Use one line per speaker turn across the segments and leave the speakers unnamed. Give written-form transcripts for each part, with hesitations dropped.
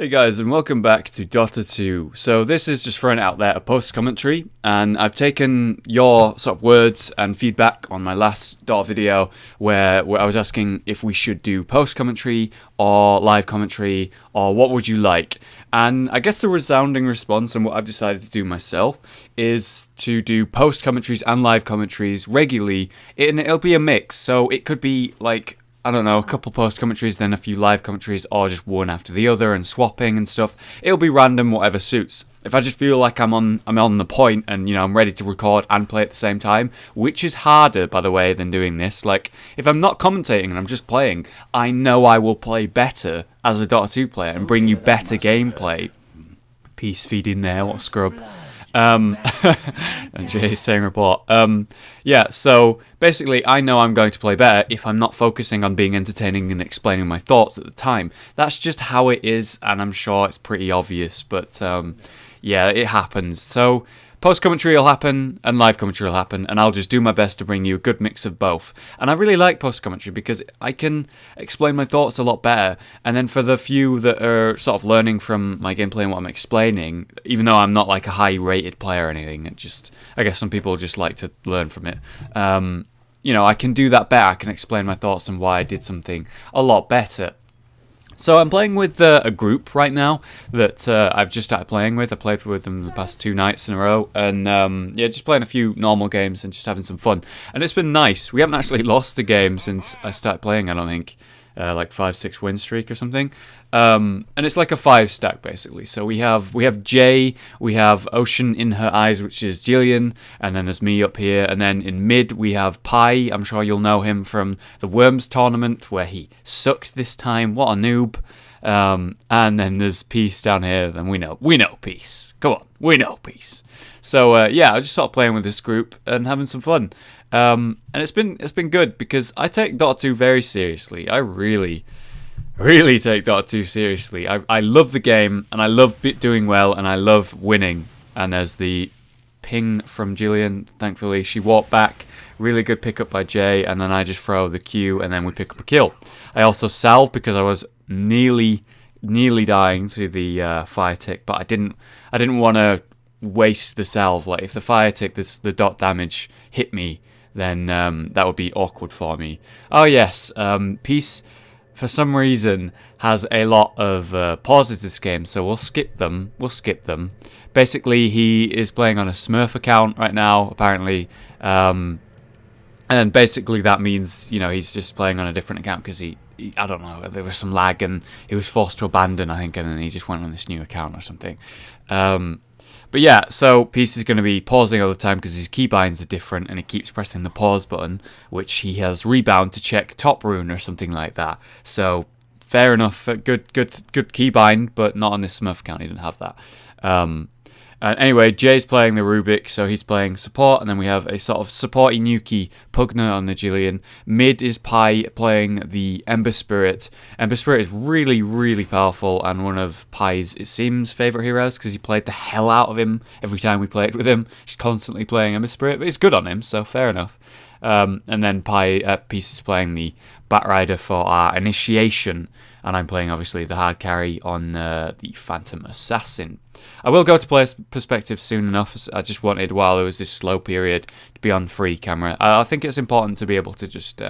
Hey guys, and welcome back to Dota 2. So this is just throwing out there a post-commentary, and I've taken your sort of words and feedback on my last Dota video where I was asking if we should do post-commentary or live commentary, or what would you like? And I guess the resounding response, and what I've decided to do myself, is to do post-commentaries and live commentaries regularly, and it'll be a mix. So it could be like, I don't know, a couple post commentaries, then a few live commentaries, or just one after the other and swapping and stuff. It'll be random, whatever suits. If I just feel like I'm on the point and I'm ready to record and play at the same time, which is harder, by the way, than doing this. Like, if I'm not commentating and I'm just playing, I know I will play better as a Dota 2 player and bring you better gameplay. Peace feed in there, what a scrub. And Jay's saying report. Yeah, so basically I know I'm going to play better if I'm not focusing on being entertaining and explaining my thoughts at the time. That's just how it is, and I'm sure it's pretty obvious, but yeah, it happens. So post-commentary will happen, and live commentary will happen, and I'll just do my best to bring you a good mix of both. And I really like post-commentary because I can explain my thoughts a lot better, and then for the few that are sort of learning from my gameplay and what I'm explaining, even though I'm not like a high-rated player or anything, I guess some people just like to learn from it. I can do that better. I can explain my thoughts and why I did something a lot better. So I'm playing with a group right now that I've just started playing with. I played with them the past 2 nights in a row, and yeah, just playing a few normal games and just having some fun. And it's been nice. We haven't actually lost a game since I started playing, I don't think. Like 5-6 win streak or something, and it's like a 5-stack basically. So we have Jay, we have Ocean in her eyes, which is Jillian, and then there's me up here, and then in mid we have Pi. I'm sure you'll know him from the Worms tournament where he sucked this time. What a noob! And then there's Peace down here. Then we know Peace. Come on, we know Peace. So yeah, I just started playing with this group and having some fun. And it's been good because I take Dota 2 very seriously. I really take Dota 2 seriously. I love the game, and I love doing well, and I love winning. And there's the ping from Jillian. Thankfully, she walked back. Really good pickup by Jay, and then I just throw the Q, and then we pick up a kill. I also salve because I was nearly dying to the fire tick, but I didn't want to waste the salve. Like, if the fire tick, the dot damage hit me, then that would be awkward for me. Oh yes, Peace, for some reason, has a lot of pauses this game, so we'll skip them. Basically, he is playing on a Smurf account right now, apparently, and basically that means, he's just playing on a different account because he I don't know, there was some lag and he was forced to abandon, I think, and then he just went on this new account or something. But yeah, so Peace is going to be pausing all the time because his keybinds are different, and he keeps pressing the pause button, which he has rebound to check top rune or something like that. So fair enough, good keybind, but not on this Smurf account. He didn't have that. Anyway, Jay's playing the Rubik, so he's playing support, and then we have a sort of supporty Nuki Pugna on the Jillian. Mid is Pi playing the Ember Spirit. Ember Spirit is really, really powerful, and one of Pi's, it seems, favourite heroes, because he played the hell out of him every time we played with him. He's constantly playing Ember Spirit, but it's good on him, so fair enough. And then Peace is playing the Batrider for our initiation, and I'm playing, obviously, the hard carry on the Phantom Assassin. I will go to player's perspective soon enough. I just wanted, while there was this slow period, to be on free camera. I think it's important to be able to just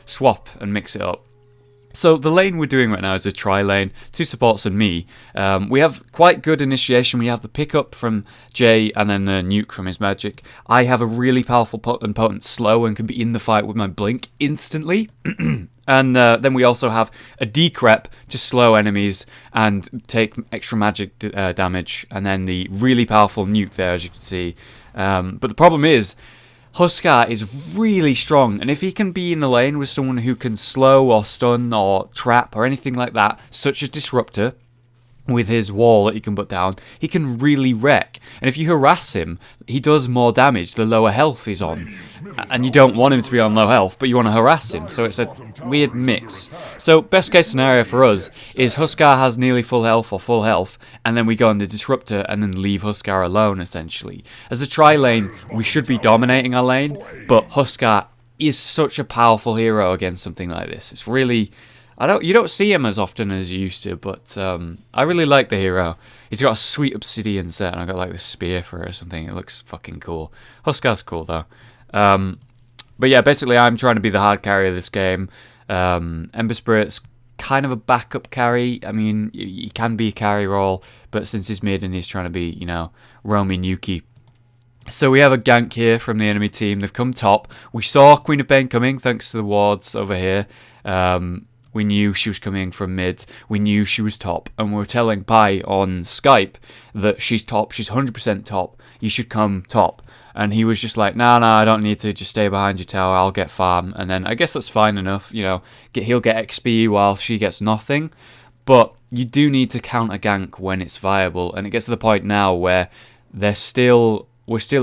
swap and mix it up. So the lane we're doing right now is a tri lane, 2 supports and me. We have quite good initiation. We have the pickup from Jay and then the nuke from his magic. I have a really powerful and potent slow and can be in the fight with my blink instantly. And then we also have a decrep to slow enemies and take extra magic damage. And then the really powerful nuke there, as you can see. But the problem is, Huskar is really strong, and if he can be in the lane with someone who can slow or stun or trap or anything like that, such as Disruptor, with his wall that he can put down, he can really wreck. And if you harass him, he does more damage the lower health he's on. And you don't want him to be on low health, but you want to harass him. So it's a weird mix. So best case scenario for us is Huskar has nearly full health or full health, and then we go on the Disruptor and then leave Huskar alone, essentially. As a tri lane, we should be dominating our lane, but Huskar is such a powerful hero against something like this. It's really You don't see him as often as you used to, but I really like the hero. He's got a sweet obsidian set, and I got like this spear for it or something. It looks fucking cool. Huskar's cool though. But yeah, basically I'm trying to be the hard carry of this game. Ember Spirit's kind of a backup carry. I mean, he can be a carry role, but since he's mid and he's trying to be, you know, Romy Nuki. So we have a gank here from the enemy team. They've come top. We saw Queen of Pain coming thanks to the wards over here. We knew she was coming from mid. We knew she was top. And we were telling Pi on Skype that she's top. She's 100% top. You should come top. And he was just like, nah, I don't need to. Just stay behind your tower. I'll get farm. And then I guess that's fine enough. You know, he'll get XP while she gets nothing. But you do need to counter gank when it's viable. And it gets to the point now where we're still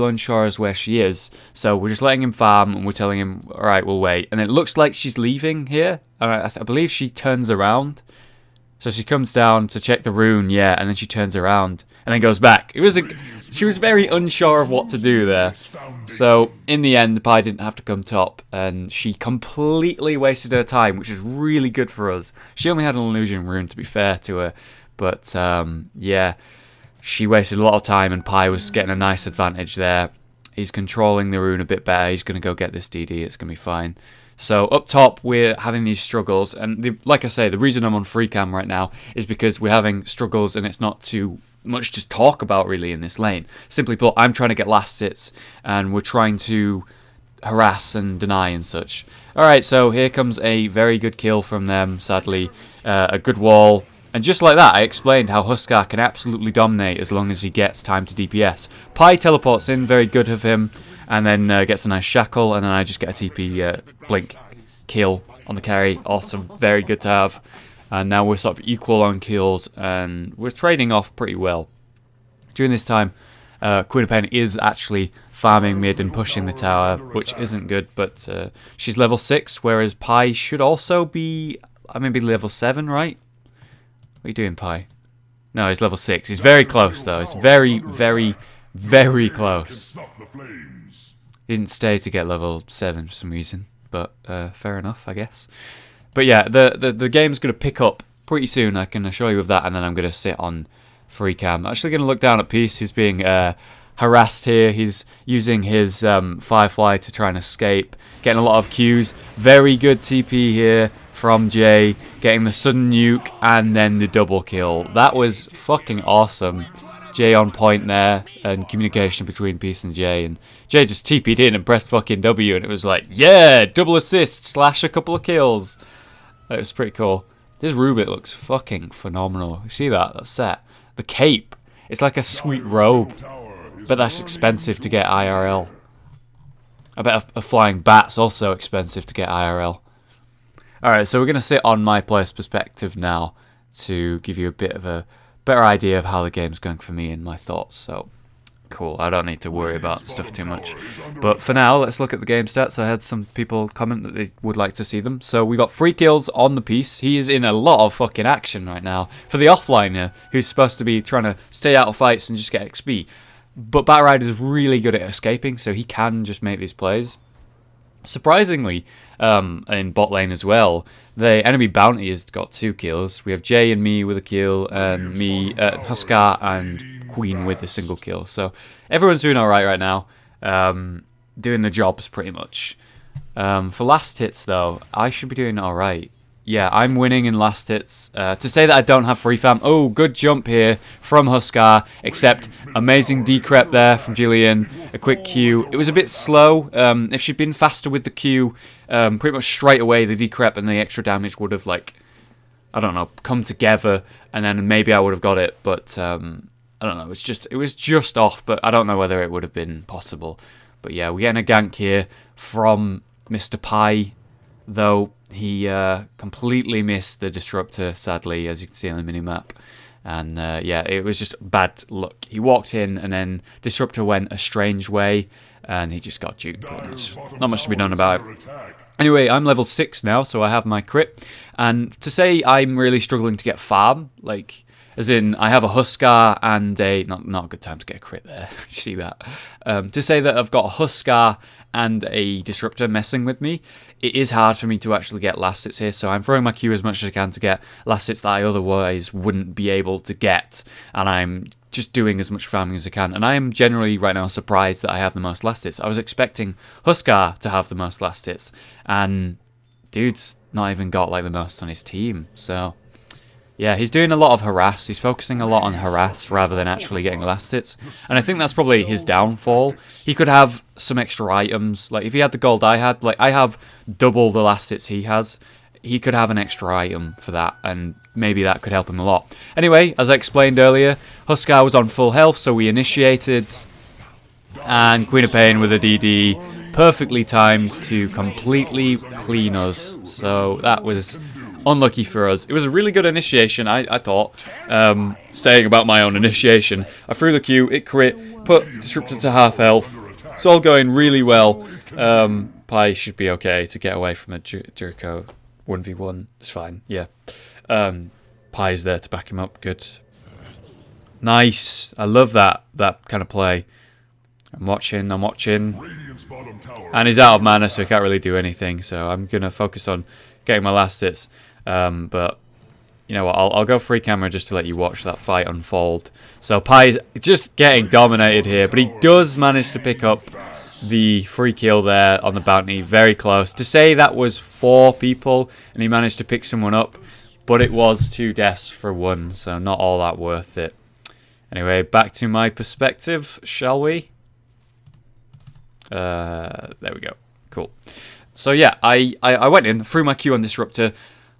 unsure as where she is. So we're just letting him farm and we're telling him, all right, we'll wait. And it looks like she's leaving here. I believe she turns around. So she comes down to check the rune, yeah, and then she turns around and then goes back. She was very unsure of what to do there. So in the end, Pi didn't have to come top, and she completely wasted her time, which is really good for us. She only had an illusion rune, to be fair to her, but yeah, she wasted a lot of time, and Pi was getting a nice advantage there. He's controlling the rune a bit better. He's going to go get this DD. It's going to be fine. So up top, we're having these struggles, and like I say, the reason I'm on free cam right now is because we're having struggles, and it's not too much to talk about really in this lane. Simply put, I'm trying to get last hits, and we're trying to harass and deny and such. Alright, so here comes a very good kill from them, sadly. A good wall. And just like that, I explained how Huskar can absolutely dominate as long as he gets time to DPS. Pi teleports in, very good of him. And then gets a nice shackle, and then I just get a TP blink kill on the carry. Awesome, very good to have. And now we're sort of equal on kills, and we're trading off pretty well. During this time, Queen of Pain is actually farming mid and pushing the tower, which isn't good, but she's level 6, whereas Pi should also be maybe level 7, right? What are you doing, Pi? No, he's level 6. He's very close, though. It's very, very, very close. He didn't stay to get level 7 for some reason, but fair enough, I guess. But yeah, the game's going to pick up pretty soon, I can assure you of that, and then I'm going to sit on free cam. I'm actually going to look down at Peace, who's being harassed here. He's using his Firefly to try and escape, getting a lot of Qs. Very good TP here from Jay, getting the sudden nuke and then the double kill. That was fucking awesome. Jay on point there, and communication between Peace and Jay, and Jay just TP'd in and pressed fucking W, and it was like, yeah, double assist / a couple of kills. That was pretty cool. This Rubik looks fucking phenomenal. You see that set? The cape, it's like a sweet robe, but that's expensive to get IRL. I bet a flying bat's also expensive to get IRL. Alright, so we're going to sit on my player's perspective now to give you a bit of a better idea of how the game's going for me and my thoughts. So cool, I don't need to worry about stuff too much, but for now let's look at the game stats. I had some people comment that they would like to see them. So we got 3 kills on the Piece. He is in a lot of fucking action right now for the offliner who's supposed to be trying to stay out of fights and just get XP, but Batrider is really good at escaping, so he can just make these plays. Surprisingly, in bot lane as well, the enemy bounty has got 2 kills. We have Jay and me with a kill, and me, Huskar and Queen with a single kill. So everyone's doing alright right now, doing the jobs pretty much. For last hits though, I should be doing alright. Yeah, I'm winning in last hits. To say that I don't have free fam, oh, good jump here from Huskar, except amazing decrep there from Jillian, a quick Q. It was a bit slow. If she'd been faster with the Q, pretty much straight away the decrep and the extra damage would have, like, I don't know, come together, and then maybe I would have got it, but I don't know, it was just off, but I don't know whether it would have been possible. But yeah, we're getting a gank here from Mr. Pi, though he completely missed the disruptor, sadly, as you can see on the minimap. And yeah, it was just bad luck. He walked in and then disruptor went a strange way and he just got duped pretty much. Not much to be done about it. Anyway, I'm level 6 now, so I have my crit. And to say I'm really struggling to get farm, like, As in, I have a Huskar and a... Not a good time to get a crit there. You see that? To say that I've got a Huskar and a Disruptor messing with me, it is hard for me to actually get last hits here, so I'm throwing my Q as much as I can to get last hits that I otherwise wouldn't be able to get, and I'm just doing as much farming as I can, and I am generally right now surprised that I have the most last hits. I was expecting Huskar to have the most last hits, and dude's not even got like the most on his team, so... Yeah, he's doing a lot of harass. He's focusing a lot on harass rather than actually getting last hits. And I think that's probably his downfall. He could have some extra items. Like, if he had the gold I had, like, I have double the last hits he has. He could have an extra item for that, and maybe that could help him a lot. Anyway, as I explained earlier, Huskar was on full health, so we initiated. And Queen of Pain with a DD, perfectly timed to completely clean us. So that was... unlucky for us. It was a really good initiation, I thought. Saying about my own initiation, I threw the Q, it crit, put Disruptor to half health. It's all going really well. Pi should be okay to get away from a Jericho 1v1. It's fine, yeah. Pi's there to back him up, good. Nice. I love that kind of play. I'm watching. And he's out of mana, so he can't really do anything. So I'm going to focus on getting my last hits. But you know what, I'll go free camera just to let you watch that fight unfold. So Pi's just getting dominated here, but he does manage to pick up the free kill there on the bounty, very close. To say that was 4 people and he managed to pick someone up, but it was 2 deaths for 1, so not all that worth it. Anyway, back to my perspective, shall we? There we go, cool. So yeah, I went in, threw my Q on Disruptor.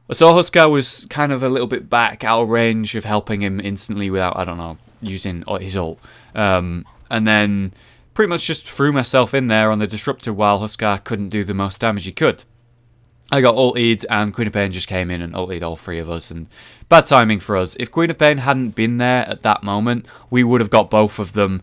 I saw Huskar was kind of a little bit back, out of range of helping him instantly without, I don't know, using his ult. And then pretty much just threw myself in there on the Disruptor while Huskar couldn't do the most damage he could. I got ultied and Queen of Pain just came in and ultied all 3 of us. And bad timing for us. If Queen of Pain hadn't been there at that moment, we would have got both of them.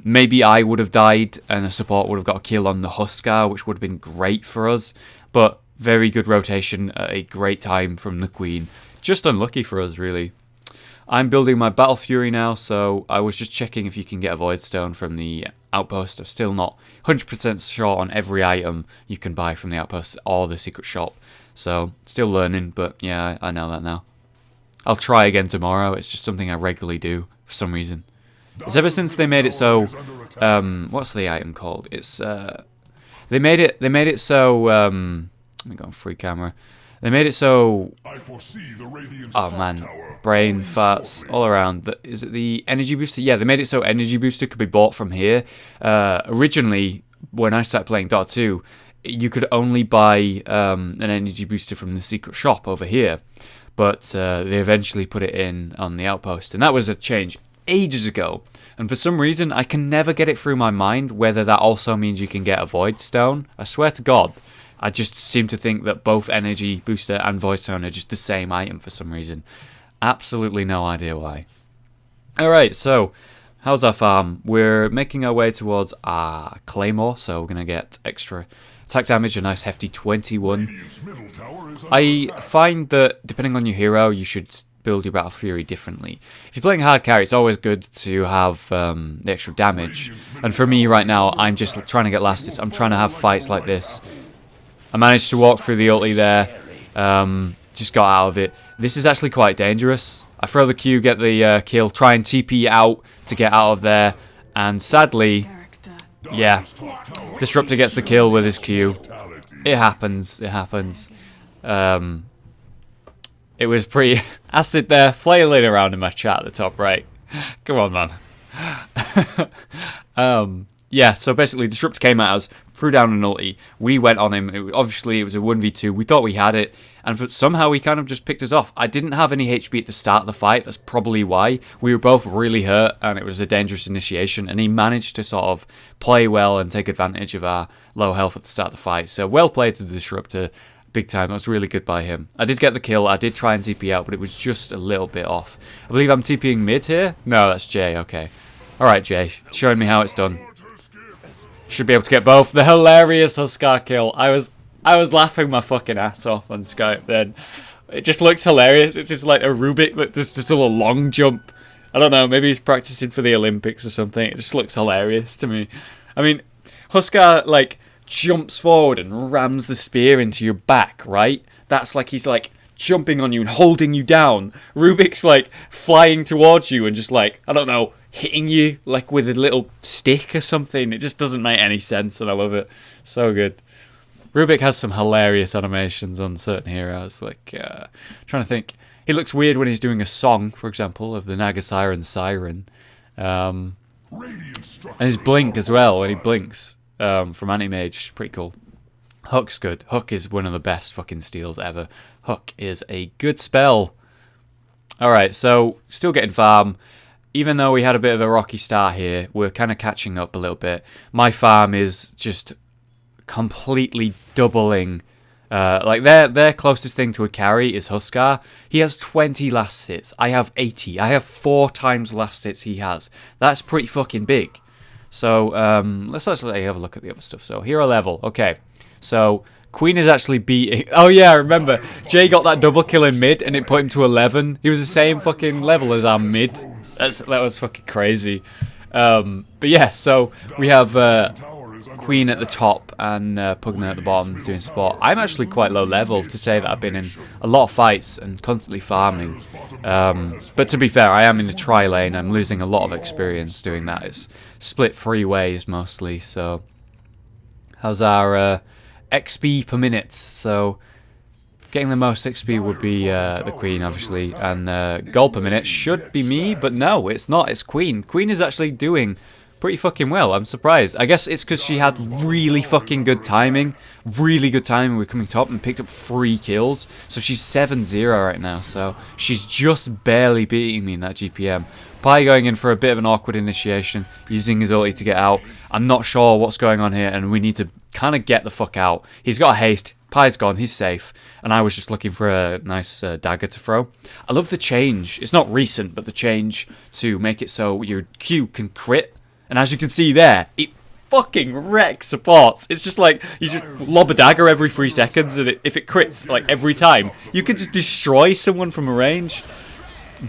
Maybe I would have died and a support would have got a kill on the Huskar, which would have been great for us. But very good rotation at a great time from the Queen. Just unlucky for us, really. I'm building my Battle Fury now, so I was just checking if you can get a Void Stone from the Outpost. I'm still not 100% sure on every item you can buy from the Outpost or the Secret Shop. So, still learning, but yeah, I know that now. I'll try again tomorrow. It's just something I regularly do for some reason. It's ever since they made it so, what's the item called? It's, they made it so, let me go on free camera. They made it so, oh man, brain farts all around. Is it the energy booster? Yeah, they made it so energy booster could be bought from here. Originally, when I started playing Dota 2, you could only buy an energy booster from the secret shop over here. But they eventually put it in on the Outpost, and that was a change ages ago, and for some reason I can never get it through my mind whether that also means you can get a Void Stone. I swear to God, I just seem to think that both Energy Booster and Void Stone are just the same item for some reason. Absolutely no idea why. Alright, so how's our farm? We're making our way towards our Claymore, so we're going to get extra attack damage, a nice hefty 21. I find that depending on your hero, you should build your Battle Fury differently. If you're playing hard carry, it's always good to have the extra damage. And for me right now, I'm just trying to get last hits. I'm trying to have fights like this. I managed to walk through the ulti there. Just got out of it. This is actually quite dangerous. I throw the Q, get the kill, try and TP out to get out of there. And sadly, yeah, Disruptor gets the kill with his Q. It happens. It happens. It was pretty acid there, flailing around in my chat at the top right. Come on, man. Yeah, so basically Disrupt came at us, threw down an ulti. We went on him. Obviously, it was a 1v2. We thought we had it, and somehow he kind of just picked us off. I didn't have any HP at the start of the fight. That's probably why. We were both really hurt, and it was a dangerous initiation, and he managed to sort of play well and take advantage of our low health at the start of the fight. So well played to the Disruptor. Big time. That was really good by him. I did get the kill. I did try and TP out, but it was just a little bit off. I believe I'm TPing mid here. No, that's Jay. Okay. Alright, Jay. Showing me how it's done. Should be able to get both. The hilarious Huskar kill. I was laughing my fucking ass off on Skype then. It just looks hilarious. It's just like a Rubik, but there's just a long jump. I don't know, maybe he's practicing for the Olympics or something. It just looks hilarious to me. I mean, Huskar, like, jumps forward and rams the spear into your back, right? That's like he's, like, jumping on you and holding you down. Rubik's, like, flying towards you and just, like, I don't know, hitting you, like, with a little stick or something. It just doesn't make any sense, and I love it. So good. Rubik has some hilarious animations on certain heroes. Like, trying to think. He looks weird when he's doing a song, for example, of the Naga Siren. And his blink as well, when he blinks from Anti-Mage. Pretty cool. Hook's good. Hook is one of the best fucking steals ever. Hook is a good spell. Alright, so still getting farm. Even though we had a bit of a rocky start here, we're kind of catching up a little bit. My farm is just completely doubling. Like their closest thing to a carry is Huskar. He has 20 last hits. I have 80. I have 4 times last hits he has. That's pretty fucking big. So let's actually have a look at the other stuff. So hero level. Okay. So Queen is actually beating. Oh yeah, I remember. Jay got that double kill in mid and it put him to 11. He was the same fucking level as our mid. That was fucking crazy. But yeah, so we have Queen at the top and Pugna at the bottom doing support. I'm actually quite low level to say that I've been in a lot of fights and constantly farming. But to be fair, I am in the tri lane. I'm losing a lot of experience doing that. It's split 3 ways mostly. So how's our XP per minute? So getting the most XP would be the Queen, obviously, and gold per minute should be me, but no, it's not. It's Queen. Queen is actually doing pretty fucking well. I'm surprised. I guess it's because she had really fucking good timing. Really good timing. We're coming top and picked up 3 kills. So she's 7-0 right now. So she's just barely beating me in that GPM. Pi going in for a bit of an awkward initiation, using his ulti to get out. I'm not sure what's going on here, and we need to kind of get the fuck out. He's got a haste. Pi's gone. He's safe. And I was just looking for a nice dagger to throw. I love the change. It's not recent, but the change to make it so your Q can crit. And as you can see there, it fucking wrecks supports. It's just like, you just lob a dagger every 3 seconds, and if it crits, like, every time, you can just destroy someone from a range.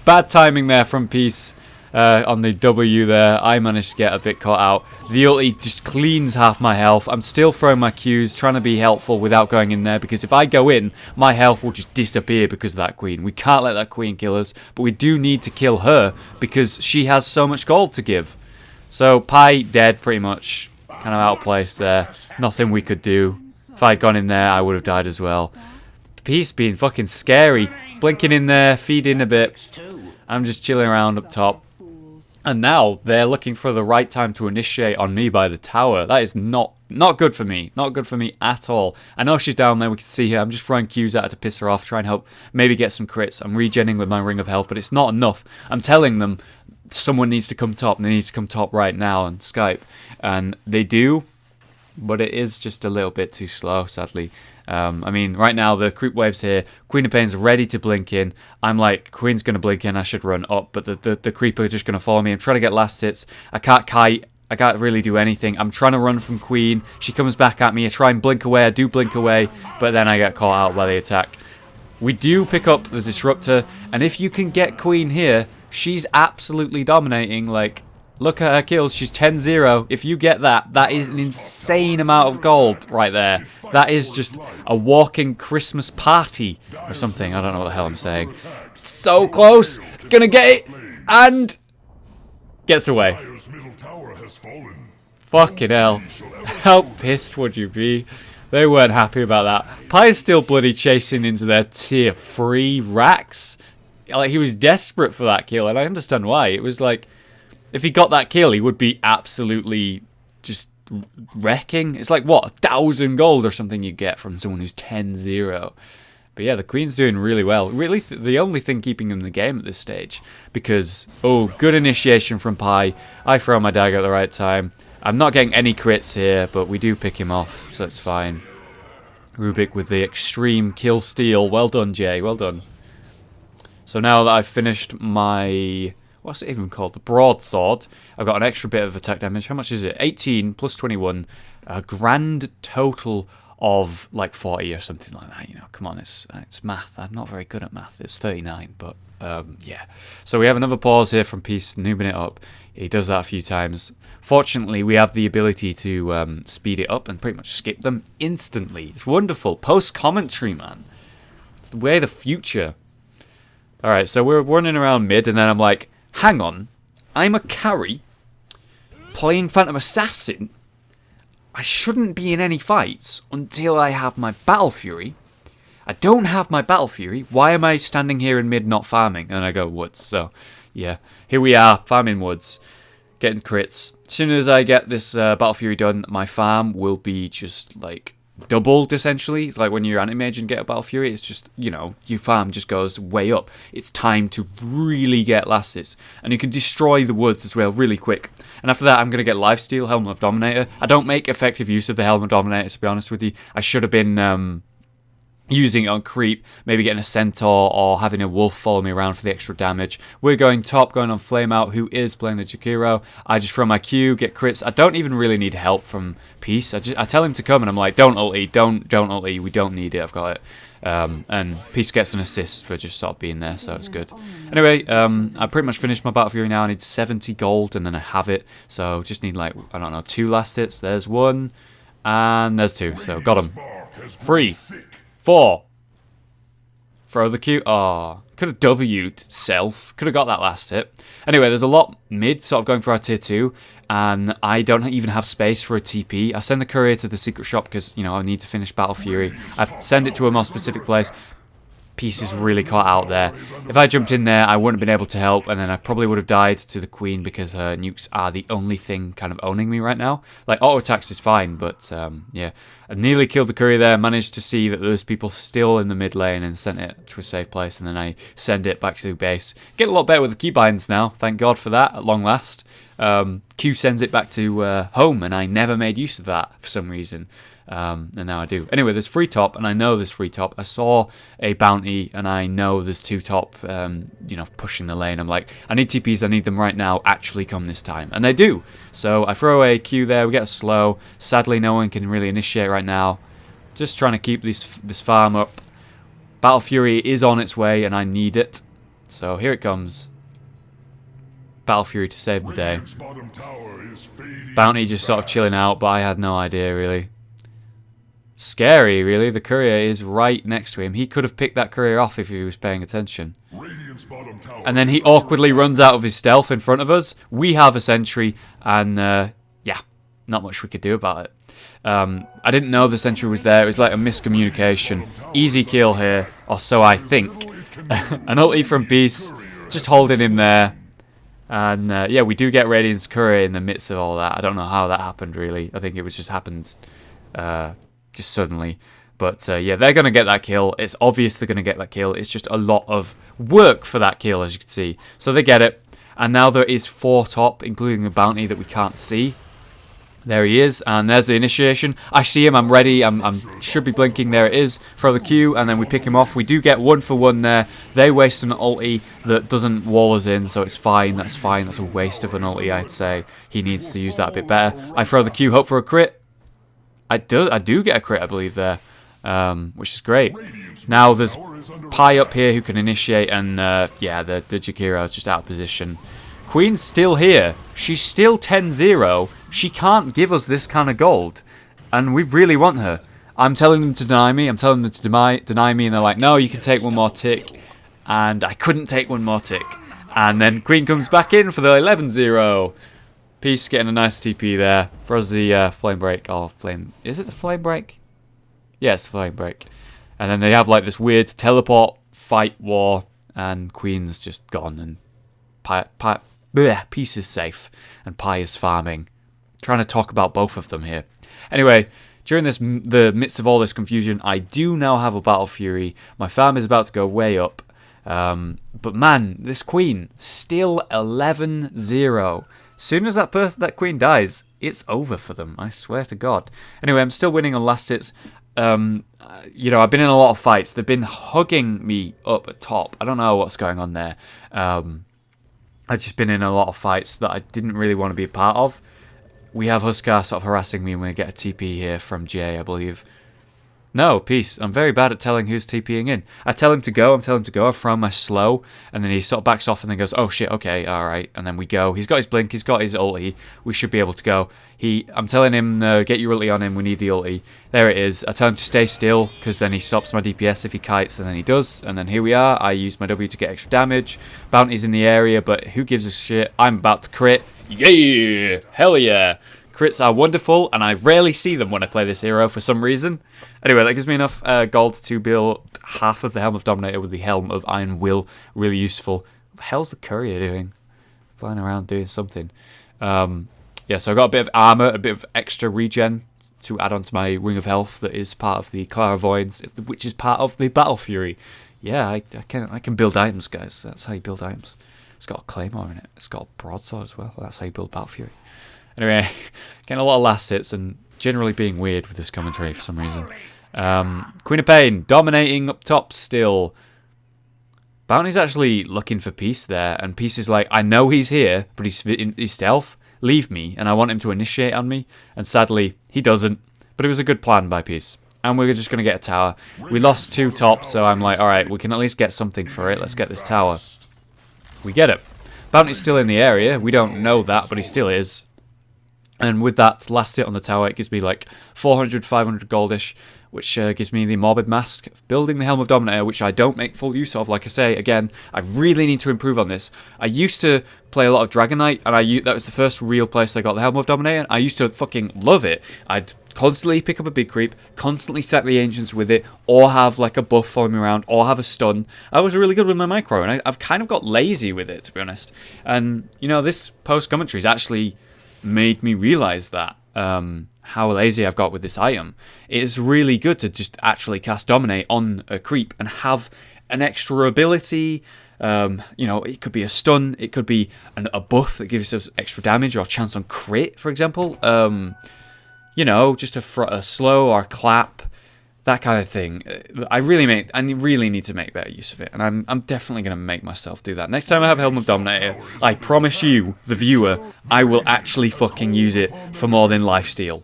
Bad timing there from Peace on the W there. I managed to get a bit caught out. The ulti just cleans half my health. I'm still throwing my Qs, trying to be helpful without going in there, because if I go in, my health will just disappear because of that Queen. We can't let that Queen kill us, but we do need to kill her because she has so much gold to give. So Pi dead pretty much, kind of outplaced there. Nothing we could do. If I'd gone in there, I would have died as well. Peace being fucking scary, blinking in there, feeding a bit. I'm just chilling around up top. And now they're looking for the right time to initiate on me by the tower. That is not good for me. Not good for me at all. I know she's down there. We can see her. I'm just throwing Qs at her to piss her off, try and help maybe get some crits. I'm regenning with my Ring of Health, but it's not enough. I'm telling them someone needs to come top, and they need to come top right now on Skype. And they do, but it is just a little bit too slow, sadly. I mean, right now, the creep wave's here. Queen of Pain's ready to blink in. I'm like, Queen's going to blink in. I should run up, but the creeper is just going to follow me. I'm trying to get last hits. I can't kite. I can't really do anything. I'm trying to run from Queen. She comes back at me. I try and blink away. I do blink away, but then I get caught out by the attack. We do pick up the Disruptor, and if you can get Queen here, she's absolutely dominating. Like, look at her kills. She's 10-0. If you get that, that is an insane amount of gold right there. That is just a walking Christmas party or something. I don't know what the hell I'm saying. So close. Gonna get it. And gets away. Fucking hell. How pissed would you be? They weren't happy about that. Pi is still bloody chasing into their tier 3 racks. Like, he was desperate for that kill, and I understand why. It was like, if he got that kill, he would be absolutely just wrecking. It's like, what, 1,000 gold or something you get from someone who's 10-0. But yeah, the Queen's doing really well. Really, the only thing keeping him in the game at this stage. Because, oh, good initiation from Pi. I throw my dagger at the right time. I'm not getting any crits here, but we do pick him off, so it's fine. Rubik with the extreme kill steal. Well done, Jay. Well done. So now that I've finished my... what's it even called? The broadsword. I've got an extra bit of attack damage. How much is it? 18 plus 21. A grand total of like 40 or something like that. You know, come on, it's math. I'm not very good at math. It's 39, but yeah. So we have another pause here from Peace, noobing it up. He does that a few times. Fortunately, we have the ability to speed it up and pretty much skip them instantly. It's wonderful. Post-commentary, man. It's the way of the future. Alright, so we're running around mid, and then I'm like, hang on. I'm a carry playing Phantom Assassin. I shouldn't be in any fights until I have my Battle Fury. I don't have my Battle Fury. Why am I standing here in mid not farming? And I go woods. So, yeah. Here we are, farming woods. Getting crits. As soon as I get this Battle Fury done, my farm will be just, like, doubled, essentially. It's like when you're anti-mage and get a Battle Fury, it's just, you know, your farm just goes way up. It's time to really get last hits. And you can destroy the woods as well really quick. And after that, I'm going to get Lifesteal, Helmet of Dominator. I don't make effective use of the Helmet of Dominator, to be honest with you. I should have been using it on creep, maybe getting a Centaur or having a Wolf follow me around for the extra damage. We're going top, going on Flame Out, who is playing the Jakiro. I just throw my Q, get crits. I don't even really need help from Peace. I tell him to come, and I'm like, don't ulti, don't ulti, we don't need it, I've got it. And Peace gets an assist for just sort of being there, so it's good. Anyway, I pretty much finished my Battle Fury now. I need 70 gold, and then I have it. So just need, like, I don't know, 2 last hits. There's 1, and there's 2. So got him. 3, 4. Throw the Q. Oh, could have W'd self. Could have got that last hit. Anyway, there's a lot mid, sort of going for our tier 2. And I don't even have space for a TP. I send the courier to the secret shop because, you know, I need to finish Battle Fury. I send it to a more specific place. Peace is really caught out there. If I jumped in there, I wouldn't have been able to help, and then I probably would have died to the Queen because her nukes are the only thing kind of owning me right now. Like, auto attacks is fine, but yeah. I nearly killed the courier there, managed to see that there's people still in the mid lane and sent it to a safe place, and then I send it back to base. Get a lot better with the keybinds now, thank God for that, at long last. Q sends it back to home, and I never made use of that for some reason. And now I do. Anyway, there's 3 top, and I know there's 3 top. I saw a bounty, and I know there's 2 top, you know, pushing the lane. I'm like, I need TPs, I need them right now, actually come this time. And they do. So I throw a Q there, we get a slow. Sadly, no one can really initiate right now. Just trying to keep this farm up. Battle Fury is on its way, and I need it. So here it comes. Battle Fury to save the day. Bounty just sort of chilling out, but I had no idea, really. Scary, really. The courier is right next to him. He could have picked that courier off if he was paying attention. And then he awkwardly runs out of his stealth in front of us. We have a sentry, and yeah, not much we could do about it. I didn't know the sentry was there. It was like a miscommunication. Easy kill here, or so I think. An ulti from Peace, just holding him there. And yeah, we do get Radiant's courier in the midst of all that. I don't know how that happened, really. I think it was just happened just suddenly. But yeah, they're going to get that kill. It's obvious they're going to get that kill. It's just a lot of work for that kill, as you can see. So they get it. And now there is 4 top, including the bounty that we can't see. There he is, and there's the initiation. I see him, I'm ready, I'm should be blinking, there it is. Throw the Q, and then we pick him off. We do get 1 for 1 there. They waste an ulti that doesn't wall us in, so it's fine, that's fine. That's a waste of an ulti, I'd say. He needs to use that a bit better. I throw the Q, hope for a crit. I do get a crit, I believe, there, which is great. Now there's Pi up here who can initiate, and yeah, the Jakiro is just out of position. Queen's still here. She's still 10-0. She can't give us this kind of gold. And we really want her. I'm telling them to deny me. I'm telling them to deny me. And they're like, no, you can take 1 more tick. And I couldn't take 1 more tick. And then Queen comes back in for the 11-0. Peace getting a nice TP there. Throws the flame break. Oh, flame. Is it the flame break? Yeah, it's the flame break. And then they have like this weird teleport fight war. And Queen's just gone. And Peace is safe, and Pi is farming. Trying to talk about both of them here. Anyway, during the midst of all this confusion, I do now have a Battle Fury. My farm is about to go way up. But man, this Queen, still 11-0. Soon as that Queen dies, it's over for them, I swear to God. Anyway, I'm still winning on last hits. You know, I've been in a lot of fights. They've been hugging me up at top. I don't know what's going on there. I've just been in a lot of fights that I didn't really want to be a part of. We have Huskar sort of harassing me, and we get a TP here from Jay, I believe. No, peace. I'm very bad at telling who's TPing in. I tell him to go, I throw my slow, and then he sort of backs off and then goes, oh shit, okay, alright, and then we go. He's got his blink, he's got his ulti, we should be able to go. I'm telling him, get your ulti on him, we need the ulti. There it is. I tell him to stay still, because then he stops my DPS if he kites, and then he does, and then here we are. I use my W to get extra damage. Bounty's in the area, but who gives a shit? I'm about to crit. Yeah! Hell yeah! Crits are wonderful, and I rarely see them when I play this hero for some reason. Anyway, that gives me enough gold to build half of the Helm of Dominator with the Helm of Iron Will. Really useful. What the hell's the courier doing? Flying around doing something. Yeah, so I got a bit of armor, a bit of extra regen to add on to my Ring of Health that is part of the Clairvoyance, which is part of the Battle Fury. Yeah, I can build items, guys. That's how you build items. It's got a Claymore in it. It's got a broadsword as well. That's how you build Battle Fury. Anyway, getting a lot of last hits and generally being weird with this commentary for some reason. Queen of Pain, dominating up top still. Bounty's actually looking for Peace there, and Peace is like, I know he's here, but he's stealth. Leave me, and I want him to initiate on me. And sadly, he doesn't. But it was a good plan by Peace. And we're just going to get a tower. We lost 2 top, so I'm like, alright, we can at least get something for it. Let's get this tower. We get it. Bounty's still in the area. We don't know that, but he still is. And with that last hit on the tower, it gives me like 400, 500 goldish, which gives me the Morbid Mask. Building the Helm of Dominator, which I don't make full use of. Like I say, again, I really need to improve on this. I used to play a lot of Dragon Knight, and that was the first real place I got the Helm of Dominator. I used to fucking love it. I'd constantly pick up a big creep, constantly stack the Ancients with it, or have like a buff following me around, or have a stun. I was really good with my micro, and I've kind of got lazy with it, to be honest. And, you know, this post-commentary is actually made me realize that how lazy I've got with this item. It is really good to just actually cast Dominate on a creep and have an extra ability. You know, it could be a stun, it could be a buff that gives us extra damage or a chance on crit, for example. You know, just a slow or a clap, that kind of thing. I really need to make better use of it, and I'm definitely going to make myself do that. Next time I have Helm of Dominator, I promise you, the viewer, I will actually fucking use it for more than lifesteal.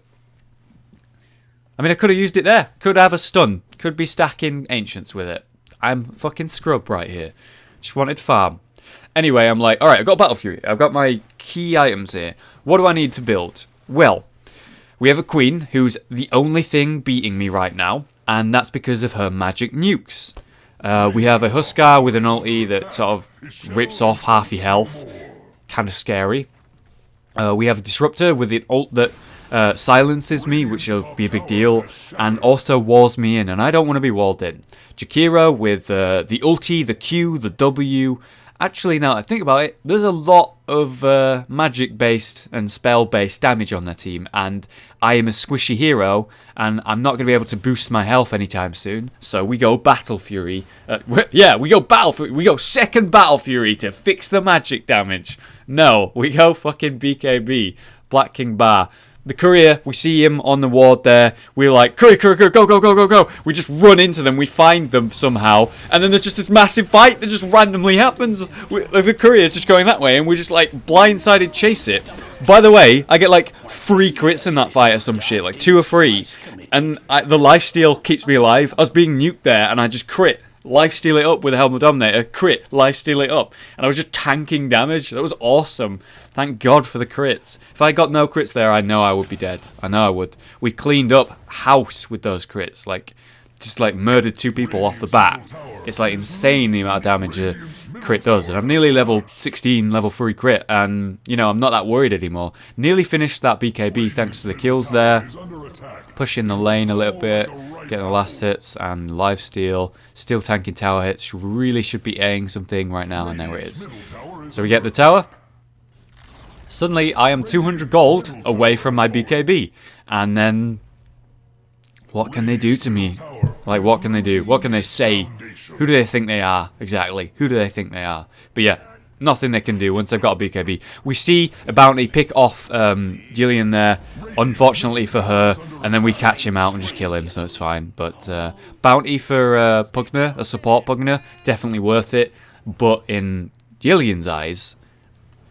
I mean, I could have used it there. Could have a stun. Could be stacking Ancients with it. I'm fucking scrub right here. Just wanted farm. Anyway, I'm like, alright, I've got Battle Fury. I've got my key items here. What do I need to build? Well, we have a Queen who's the only thing beating me right now, and that's because of her magic nukes. We have a Huskar with an ulti that sort of rips off half your health. Kind of scary. We have a Disruptor with an ult that silences me, which will be a big deal, and also walls me in, and I don't want to be walled in. Jakiro with the ulti, the Q, the W. Actually, now I think about it, there's a lot of magic-based and spell-based damage on their team, and I am a squishy hero, and I'm not going to be able to boost my health anytime soon. So we go Battle Fury. Yeah, we go Battle Fury. We go second Battle Fury to fix the magic damage. No, we go fucking BKB, Black King Bar. The courier, we see him on the ward there. We're like, courier, go, go, go, go, go, go. We just run into them. We find them somehow. And then there's just this massive fight that just randomly happens. The courier's just going that way, and we just, like, blindsided chase it. By the way, I get, like, 3 crits in that fight or some shit. Like, 2 or 3. And the lifesteal keeps me alive. I was being nuked there, and I just crit. Lifesteal it up with a Helm of Dominator. Crit. Lifesteal it up. And I was just tanking damage. That was awesome. Thank God for the crits. If I got no crits there, I know I would be dead. I know I would. We cleaned up house with those crits. Like, just like murdered 2 people off the bat. It's like insane the amount of damage a crit does. And I'm nearly level 16, level 3 crit. And, you know, I'm not that worried anymore. Nearly finished that BKB thanks to the kills there. Pushing the lane a little bit. Getting the last hits and lifesteal. Still tanking tower hits. Really should be Aing something right now, and there it is. So we get the tower. Suddenly, I am 200 gold away from my BKB. And then, what can they do to me? Like, what can they do? What can they say? Who do they think they are, exactly? Who do they think they are? But yeah, nothing they can do once they've got a BKB. We see a bounty pick off Jillian there, unfortunately for her, and then we catch him out and just kill him, so it's fine. But bounty for Pugner, a support Pugner, definitely worth it. But in Jillian's eyes,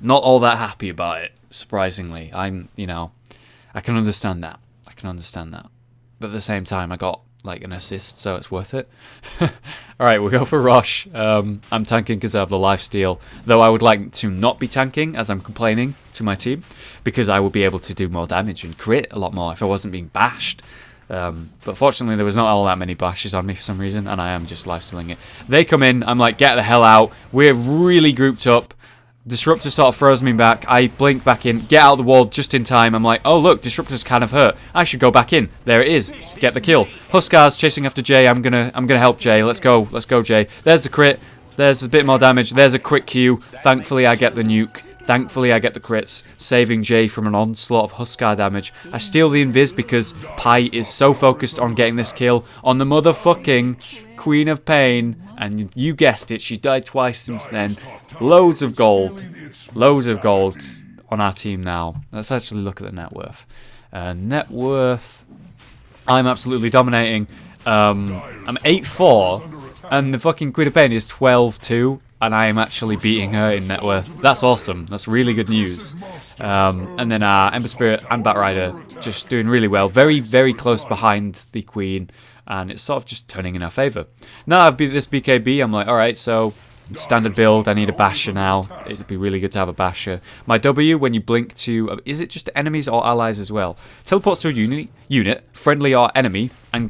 not all that happy about it, surprisingly. You know, I can understand that. I can understand that. But at the same time, I got like an assist, so it's worth it. Alright, we'll go for Rosh. I'm tanking because I have the lifesteal, though I would like to not be tanking, as I'm complaining to my team, because I would be able to do more damage and crit a lot more if I wasn't being bashed. But fortunately there was not all that many bashes on me for some reason, and I am just lifestealing it. They come in, I'm like, get the hell out. We're really grouped up. Disruptor sort of throws me back. I blink back in, get out the wall just in time. I'm like, oh look, Disruptor's kind of hurt. I should go back in. There it is. Get the kill. Huskar's chasing after Jay. I'm gonna help Jay. Let's go, Jay. There's the crit. There's a bit more damage. There's a quick Q. Thankfully I get the nuke. Thankfully I get the crits, saving Jay from an onslaught of Huskar damage. I steal the invis because Pi is so focused on getting this kill on the motherfucking Queen of Pain. And you guessed it, she died twice since then. Loads of gold. Loads of gold on our team now. Let's actually look at the net worth. Net worth, I'm absolutely dominating. I'm 8-4, and the fucking Queen of Pain is 12-2, and I am actually beating her in net worth. That's awesome. That's really good news. And then our Ember Spirit and Batrider just doing really well. Very, very close behind the Queen, and it's sort of just turning in our favour. Now I've beat this BKB, I'm like, alright, so standard build, I need a Basher now. It'd be really good to have a Basher. My W, when you blink to... is it just enemies or allies as well? Teleports to a unit, friendly or enemy, and it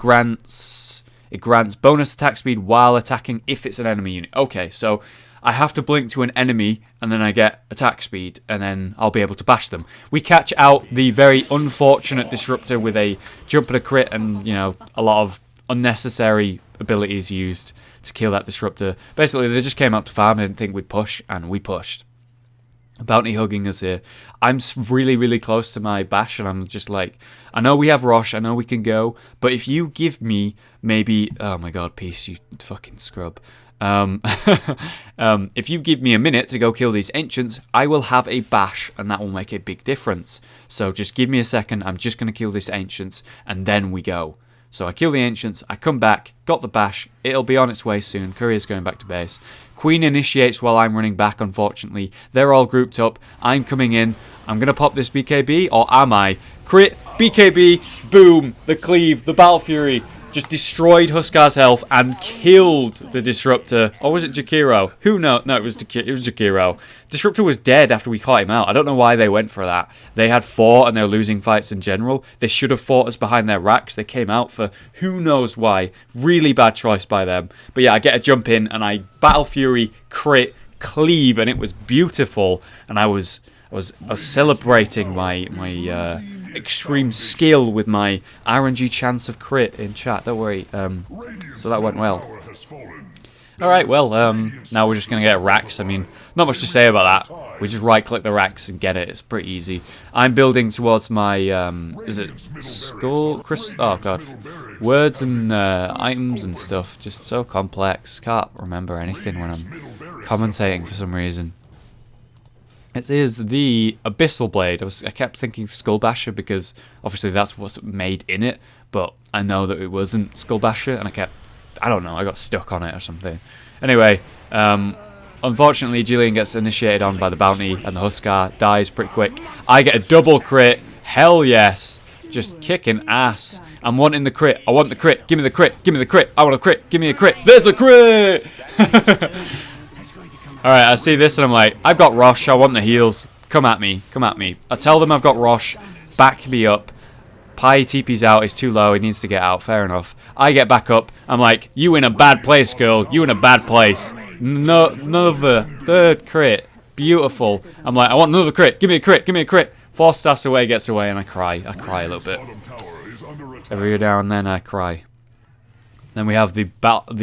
grants bonus attack speed while attacking if it's an enemy unit. Okay, so I have to blink to an enemy, and then I get attack speed, and then I'll be able to bash them. We catch out the very unfortunate Disruptor with a jump and a crit, and, you know, a lot of unnecessary abilities used to kill that Disruptor. Basically, they just came out to farm, didn't think we'd push, and we pushed. Bounty hugging us here. I'm really, really close to my bash, and I'm just like, I know we have Rosh, I know we can go, but if you give me maybe... oh my god, peace, you fucking scrub. If you give me a minute to go kill these ancients, I will have a bash, and that will make a big difference. So just give me a second, I'm just going to kill these ancients, and then we go. So I kill the ancients, I come back, got the bash, it'll be on its way soon, Courier's going back to base. Queen initiates while I'm running back, unfortunately. They're all grouped up, I'm coming in, I'm going to pop this BKB, or am I? Crit, BKB, boom, the cleave, the Battle Fury, just destroyed Huskar's health and killed the Disruptor. Or was it Jakiro? Who knows? No, it was Jakiro. Disruptor was dead after we caught him out. I don't know why they went for that. They had 4 and they're losing fights in general. They should have fought us behind their racks. They came out for who knows why. Really bad choice by them. But yeah, I get a jump in and I Battle Fury, crit, cleave, and it was beautiful. And I was celebrating my extreme skill with my RNG chance of crit in chat. Don't worry. So that went well. Alright, well, now we're just going to get racks. I mean, not much to say about that. We just right-click the racks and get it. It's pretty easy. I'm building towards my, is it skull? Oh, God. Words and items and stuff. Just so complex. Can't remember anything when I'm commentating for some reason. It is the Abyssal Blade. I kept thinking Skull Basher because obviously that's what's made in it, but I know that it wasn't Skull Basher, and I don't know, I got stuck on it or something. Anyway, unfortunately Jillian gets initiated on by the bounty, and the Huskar dies pretty quick. I get a double crit. Hell yes. Just kicking ass. I'm wanting the crit. I want the crit. Give me the crit. Give me the crit. I want a crit. Give me a crit. There's a crit! Alright, I see this and I'm like, I've got Rosh, I want the heals. Come at me, come at me. I tell them I've got Rosh, back me up. Pi TP's out, he's too low, he needs to get out, fair enough. I get back up, I'm like, you in a bad place, girl, you in a bad place. No, another third crit, beautiful. I'm like, I want another crit, give me a crit, give me a crit. 4 stars away, gets away, and I cry a little bit. Every now and then I cry. Then we have the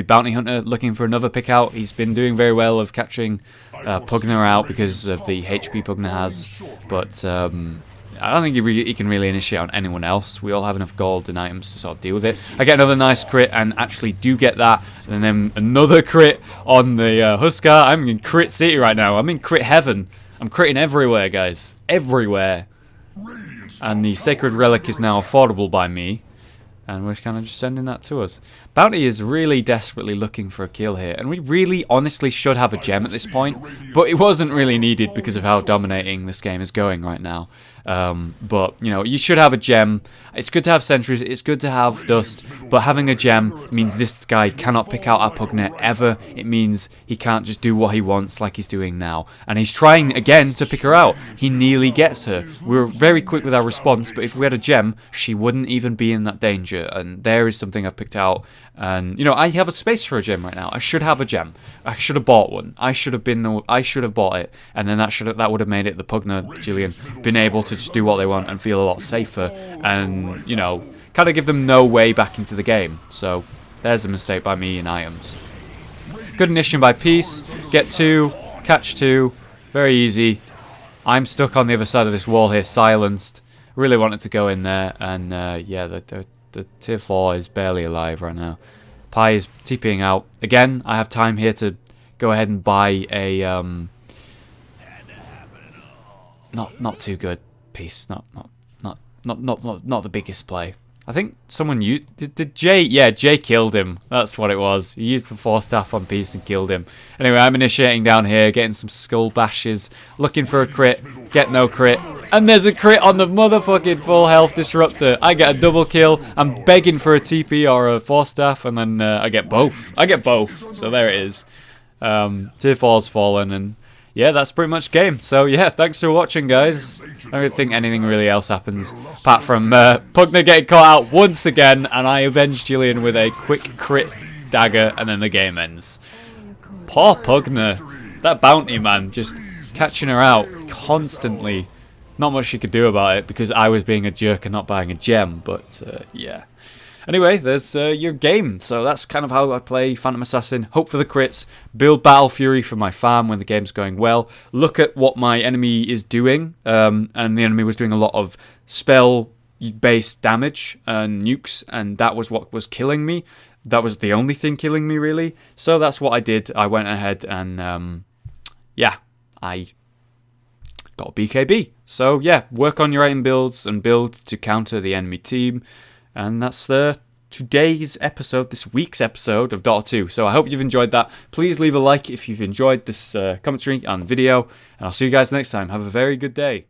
bounty hunter looking for another pick out. He's been doing very well of catching Pugner out because of the HP Pugner has, but I don't think he can really initiate on anyone else. We all have enough gold and items to sort of deal with it. I get another nice crit and actually do get that, and then another crit on the Huskar. I'm in crit city right now. I'm in crit heaven. I'm critting everywhere, guys, everywhere. And the Sacred Relic is now affordable by me. And we're kind of just sending that to us. Bounty is really desperately looking for a kill here. And we really honestly should have a gem at this point. But it wasn't really needed because of how dominating this game is going right now. But, you know, you should have a gem. It's good to have sentries, it's good to have dust, but having a gem means this guy cannot pick out our Pugna ever. It means he can't just do what he wants like he's doing now. And he's trying again to pick her out. He nearly gets her. We were very quick with our response, but if we had a gem, she wouldn't even be in that danger. And there is something I've picked out. And, you know, I have a space for a gem right now. I should have a gem. I should have bought one. I should have bought it. And then that would have made it the Pugna Jillian been able to just do what they want and feel a lot safer. And, you know, kind of give them no way back into the game. So there's a mistake by me in items. Good initiation by Peace. Get 2, catch 2. Very easy. I'm stuck on the other side of this wall here, silenced. Really wanted to go in there. And, yeah, the tier 4 is barely alive right now. Pi is TPing out. Again, I have time here to go ahead and buy a, not too good piece. Not the biggest play. I think someone used... Did Jay... Yeah, Jay killed him. That's what it was. He used the 4 staff on Peace and killed him. Anyway, I'm initiating down here, getting some skull bashes, looking for a crit, get no crit. And there's a crit on the motherfucking full health disruptor. I get a double kill. I'm begging for a TP or a 4 staff, and then I get both. I get both. So there it is. Tier 4's fallen, and yeah, that's pretty much game. So yeah, thanks for watching, guys. I don't think anything really else happens apart from Pugna getting caught out once again, and I avenge Jillian with a quick crit dagger, and then the game ends. Poor Pugna. That bounty man just catching her out constantly. Not much she could do about it because I was being a jerk and not buying a gem, but yeah. Anyway, there's your game. So that's kind of how I play Phantom Assassin. Hope for the crits. Build Battle Fury for my farm when the game's going well. Look at what my enemy is doing. And the enemy was doing a lot of spell-based damage and nukes, and that was what was killing me. That was the only thing killing me, really. So that's what I did. I went ahead and, yeah, I got a BKB. So yeah, work on your item builds and build to counter the enemy team. And that's today's episode, this week's episode of Dota 2. So I hope you've enjoyed that. Please leave a like if you've enjoyed this commentary and video. And I'll see you guys next time. Have a very good day.